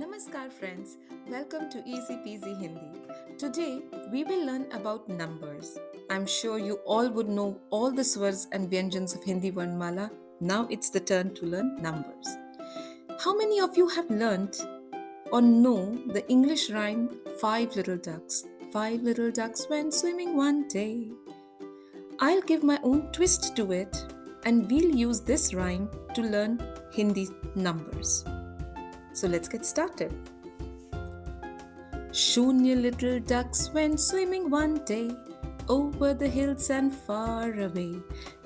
Namaskar friends, welcome to Easy Peasy Hindi. Today we will learn about numbers. I'm sure you all would know all the swars and vyanjans of Hindi Varnmala. Now it's the turn to learn numbers. How many of you have learnt or know the English rhyme Five Little Ducks? Five little ducks went swimming one day. I'll give my own twist to it and we'll use this rhyme to learn Hindi numbers. So let's get started. Shoonya little ducks went swimming one day over the hills and far away.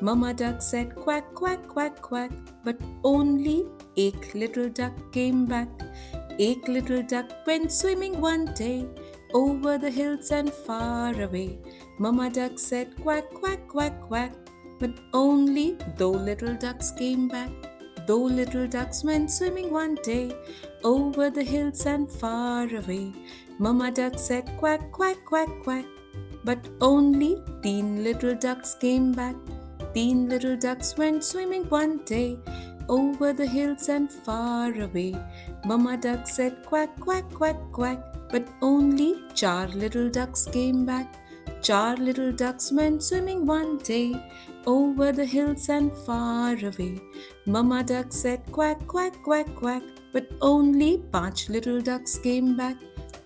Mama duck said quack, quack, quack, quack, but only Ek little duck came back. Ek little duck went swimming one day over the hills and far away. Mama duck said quack, quack, quack, quack, but only though little ducks came back. Though little ducks went swimming one day over the hills and far away. Mama duck said quack, quack, quack, quack, but only teen little ducks came back. Teen little ducks went swimming one day over the hills and far away. Mama duck said quack, quack, quack, quack, but only char little ducks came back. Char little ducks went swimming one day over the hills and far away. Mama duck said quack, quack, quack, quack, but only Panch little ducks came back.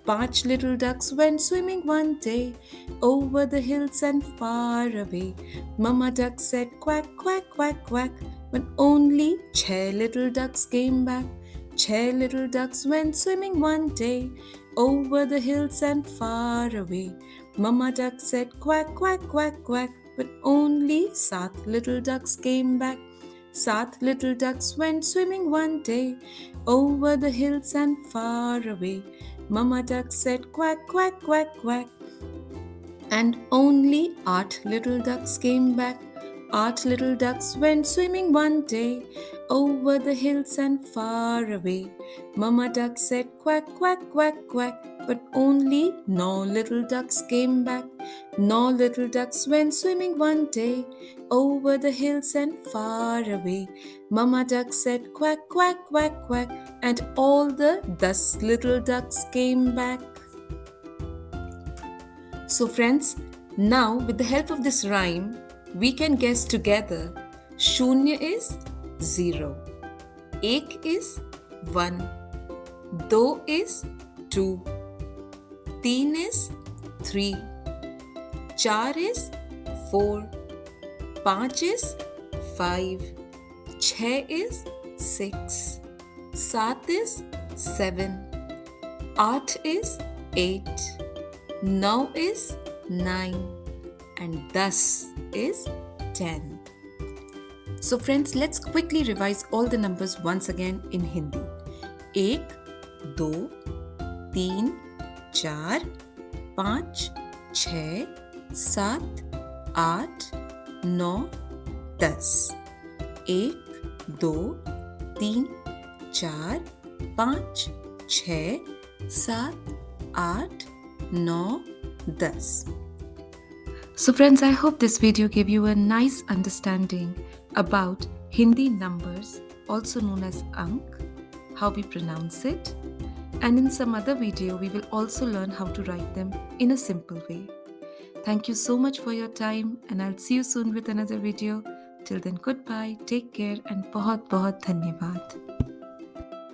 Panch little ducks went swimming one day over the hills and far away. Mama duck said quack, quack, quack, quack, but only Chh little ducks came back. Chh little ducks went swimming one day over the hills and far away. Mama duck said quack, quack, quack, quack, but only Sat little ducks came back. Sat little ducks went swimming one day over the hills and far away. Mama duck said quack, quack, quack, quack, and only Eight little ducks came back. Eight little ducks went swimming one day over the hills and far away. Mama duck said quack, quack, quack, quack, but only Nine little ducks came back. Nine little ducks went swimming one day over the hills and far away. Mama duck said quack, quack, quack, quack, and all the 10 little ducks came back. So friends, now with the help of this rhyme, we can guess together. Shunya is 0. Ek is 1. Do is 2. Teen is 3. Char is 4. Panch is 5. Chh is 6. Sat is 7. Eight is 8. Now is 9 and thus is 10. So friends, let's quickly revise all the numbers once again in Hindi. Ek, do, teen, char, panch, chh, सात, आठ, नौ, 10. एक, दो, तीन, चार, पाँच, छः, सात, आठ, 9, 10. So friends, I hope this video gave you a nice understanding about Hindi numbers, also known as Ank, how we pronounce it, and in some other video we will also learn how to write them in a simple way. Thank you so much for your time and I'll see you soon with another video. Till then, goodbye, take care and बहुत बहुत धन्यवाद.